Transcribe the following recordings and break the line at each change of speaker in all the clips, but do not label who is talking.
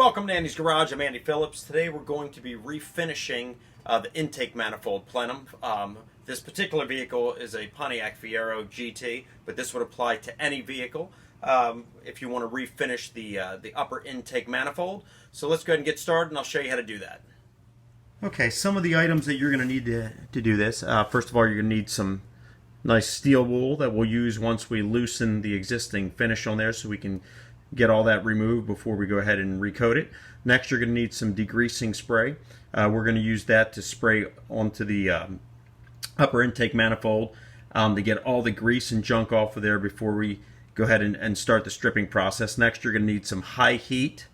Welcome to Andy's Garage. I'm Andy Phillips. Today we're going to be refinishing the intake manifold plenum. This particular vehicle is a Pontiac Fiero GT, but this would apply to any vehicle if you want to refinish the upper intake manifold. So let's go ahead and get started, and I'll show you how to do that. Okay, some of the items that you're going to need to do this. First of all, you're going to need some nice steel wool that we'll use once we loosen the existing finish on there, so we can get all that removed before we go ahead and recoat it. Next, you're going to need some degreasing spray. We're going to use that to spray onto the upper intake manifold to get all the grease and junk off of there before we go ahead and start the stripping process. Next, you're going to need some high heat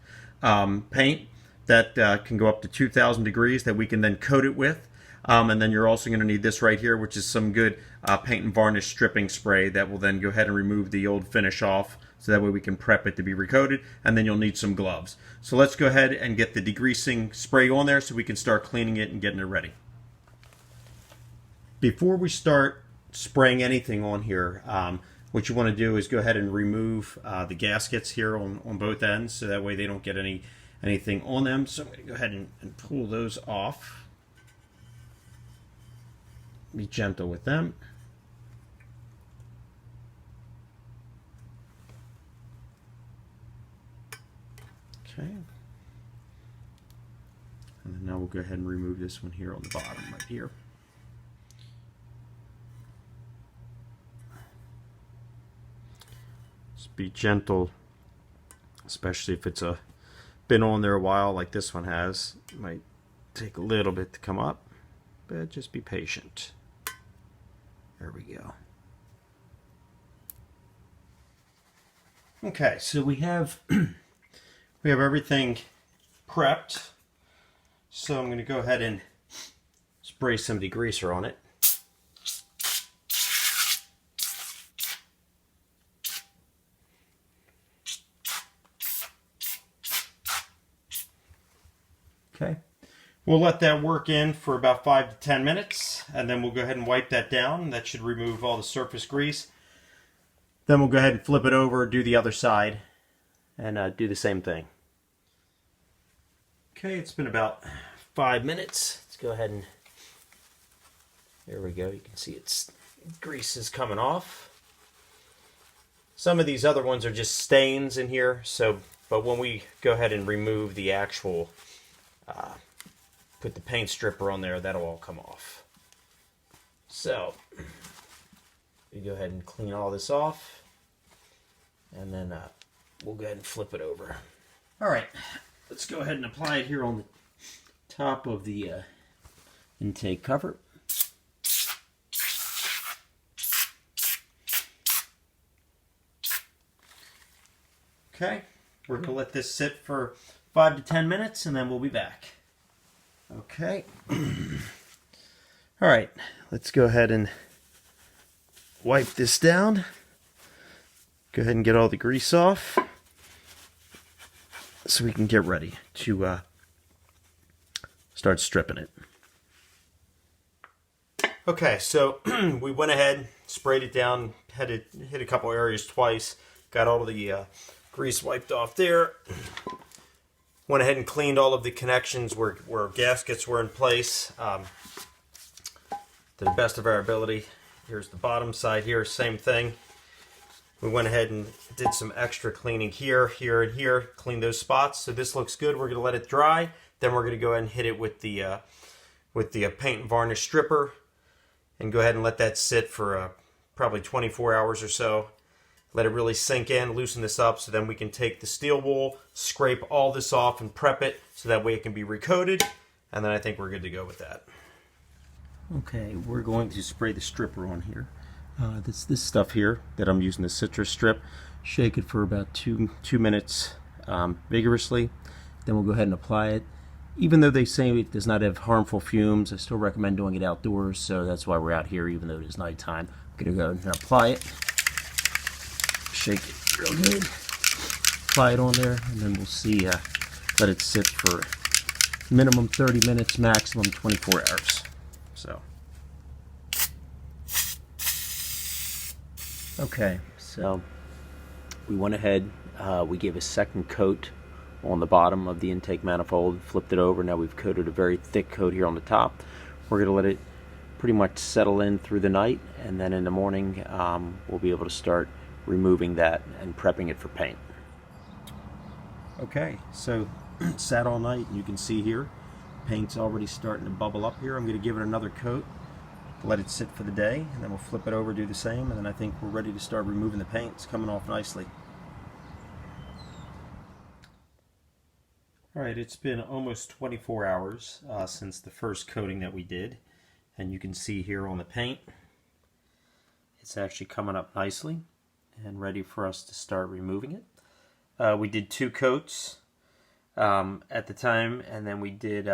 paint that can go up to 2,000 degrees that we can then coat it with. And then you're also going to need this right here, which is some good paint and varnish stripping spray that will then go ahead and remove the old finish off, so that way we can prep it to be recoated. And then you'll need some gloves. So let's go ahead and get the degreasing spray on there so we can start cleaning it and getting it ready. Before we start spraying anything on here, what you want to do is go ahead and remove the gaskets here on both ends, so that way they don't get anything on them. So I'm going to go ahead and pull those off. Be gentle with them. Okay. And then now we'll go ahead and remove this one here on the bottom right here. Just be gentle, especially if it's been on there a while like this one has. It might take a little bit to come up, but just be patient. There we go. Okay, so we have everything prepped. So I'm going to go ahead and spray some degreaser on it. Okay. We'll let that work in for about 5 to 10 minutes, and then we'll go ahead and wipe that down. That should remove all the surface grease. Then we'll go ahead and flip it over, do the other side, and do the same thing. Okay, it's been about 5 minutes. Let's go ahead and, there we go. You can see it's grease is coming off. Some of these other ones are just stains in here, but when we go ahead and remove the actual put the paint stripper on there, that'll all come off. So we go ahead and clean all this off, and then we'll go ahead and flip it over. All right, let's go ahead and apply it here on the top of the intake cover. Okay, we're going to let this sit for 5 to 10 minutes, and then we'll be back. Okay. All right, let's go ahead and wipe this down. Go ahead and get all the grease off so we can get ready to start stripping it. Okay, so we went ahead, sprayed it down, had it hit a couple areas twice, got all of the grease wiped off there. Went ahead and cleaned all of the connections where gaskets were in place to the best of our ability. Here's the bottom side here, same thing. We went ahead and did some extra cleaning here, here, and here, cleaned those spots. So this looks good. We're going to let it dry. Then we're going to go ahead and hit it with the paint and varnish stripper, and go ahead and let that sit for probably 24 hours or so. Let it really sink in, loosen this up, so then we can take the steel wool, scrape all this off, and prep it so that way it can be recoated, and then I think we're good to go with that. Okay, we're going to spray the stripper on here. This stuff here that I'm using, the citrus strip. Shake it for about two minutes vigorously. Then we'll go ahead and apply it. Even though they say it does not have harmful fumes, I still recommend doing it outdoors, so that's why we're out here even though it is nighttime. I'm going to go ahead and apply it. Shake it real good, apply it on there, and then we'll see, let it sit for minimum 30 minutes, maximum 24 hours. So, okay, so we went ahead, we gave a second coat
on the bottom of the intake manifold, flipped it over. Now we've coated a very thick coat here on the top. We're going to let it pretty much settle in through the night, and then in the morning we'll be able to start removing that and prepping it for paint. Okay, so it sat all night, and you can see here paint's already starting to bubble up here. I'm going to give it another coat, let it sit for the day, and then we'll flip it over, do the same, and then I think we're ready to start removing the paint. It's coming off nicely. Alright, it's been almost 24 hours since the first coating that we did, and you can see here on the paint it's actually coming up nicely and ready for us to start removing it. We did 2 coats at the time, and then we did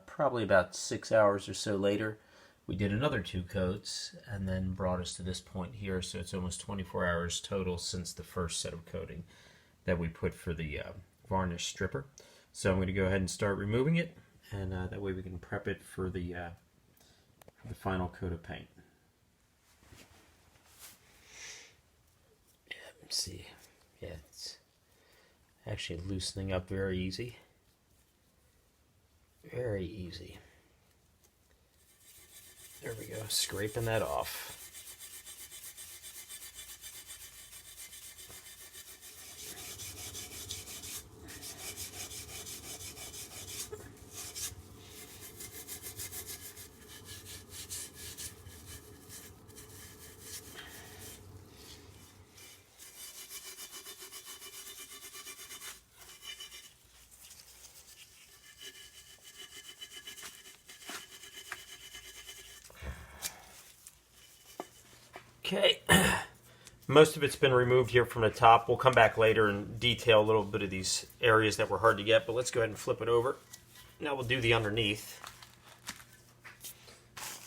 probably about 6 hours or so later we did another 2 coats, and then brought us to this point here. So it's almost 24 hours total since the first set of coating that we put for the varnish stripper. So I'm going to go ahead and start removing it, and that way we can prep it for the final coat of paint. Let's see. Yeah, it's actually loosening up very easy. Very easy. There we go, scraping that off. Okay, most of it's been removed here from the top. We'll come back later and detail a little bit of these areas that were hard to get, but let's go ahead and flip it over. Now we'll do the underneath.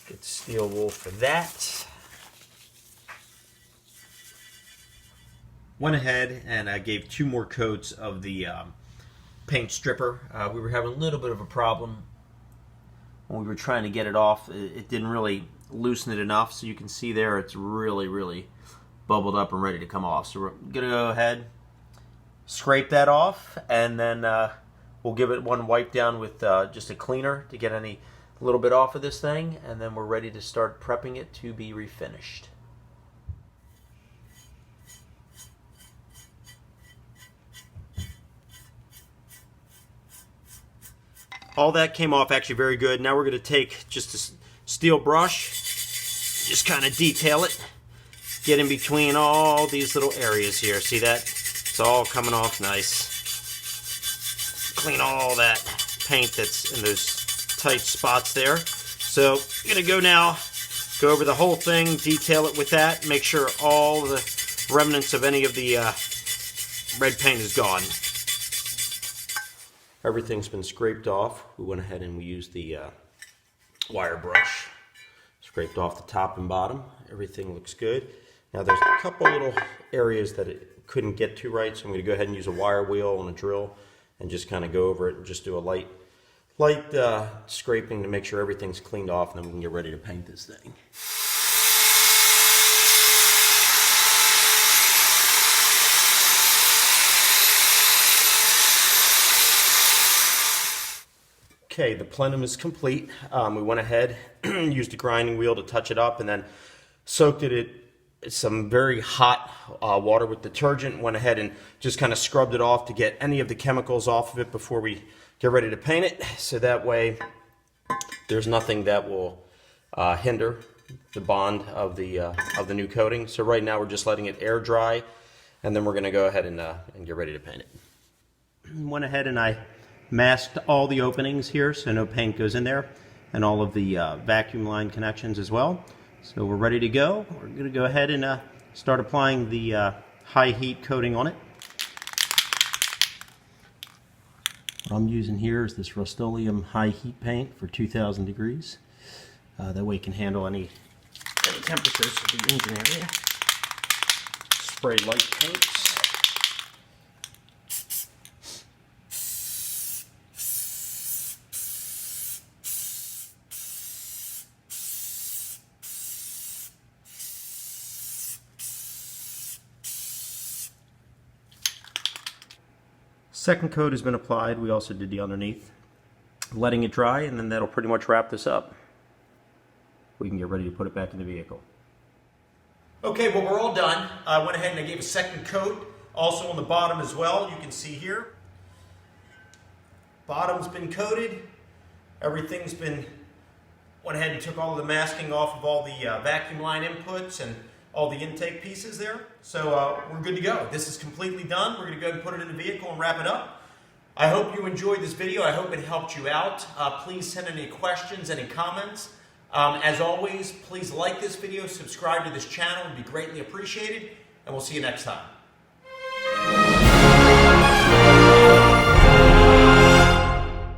Get steel wool for that. Went ahead and I gave 2 more coats of the paint stripper. We were having a little bit of a problem when we were trying to get it off. It didn't really loosen it enough, so you can see there it's really bubbled up and ready to come off. So we're gonna go ahead, scrape that off, and then we'll give it one wipe down with just a cleaner to get any little bit off of this thing, and then we're ready to start prepping it to be refinished. All that came off actually very good. Now we're going to take just a steel brush, just kind of detail it, get in between all these little areas here. See that? It's all coming off nice. Clean all that paint that's in those tight spots there. So I'm going to go now, go over the whole thing, detail it with that, make sure all the remnants of any of the red paint is gone. Everything's been scraped off. We went ahead and we used the wire brush. Scraped off the top and bottom. Everything looks good. Now there's a couple little areas that it couldn't get to right, so I'm going to go ahead and use a wire wheel and a drill and just kind of go over it and just do a light scraping to make sure everything's cleaned off, and then we can get ready to paint this thing. Okay, the plenum is complete. We went ahead, used a grinding wheel to touch it up, and then soaked it in some very hot water with detergent. Went ahead and just kind of scrubbed it off to get any of the chemicals off of it before we get ready to paint it. So that way there's nothing that will hinder the bond of the new coating. So right now we're just letting it air dry, and then we're going to go ahead and get ready to paint it. Went ahead and I masked all the openings here so no paint goes in there, and all of the vacuum line connections as well. So we're ready to go. We're going to go ahead and start applying the high heat coating on it. What I'm using here is this Rust-Oleum high heat paint for 2000 degrees. That way it can handle any temperatures of the engine area. Spray light paints. Second coat has been applied. We also did the underneath. Letting it dry, and then that'll pretty much wrap this up. We can get ready to put it back in the vehicle.
Okay, well, we're all done. I went ahead and I gave a second coat, also on the bottom as well. You can see here. Bottom's been coated. Everything's been, went ahead and took all of the masking off of all the vacuum line inputs and all the intake pieces there. So we're good to go. This is completely done. We're going to go ahead and put it in the vehicle and wrap it up. I hope you enjoyed this video. I hope it helped you out. Please send any questions, any comments. As always, please like this video, subscribe to this channel. It would be greatly appreciated, and we'll see you next time.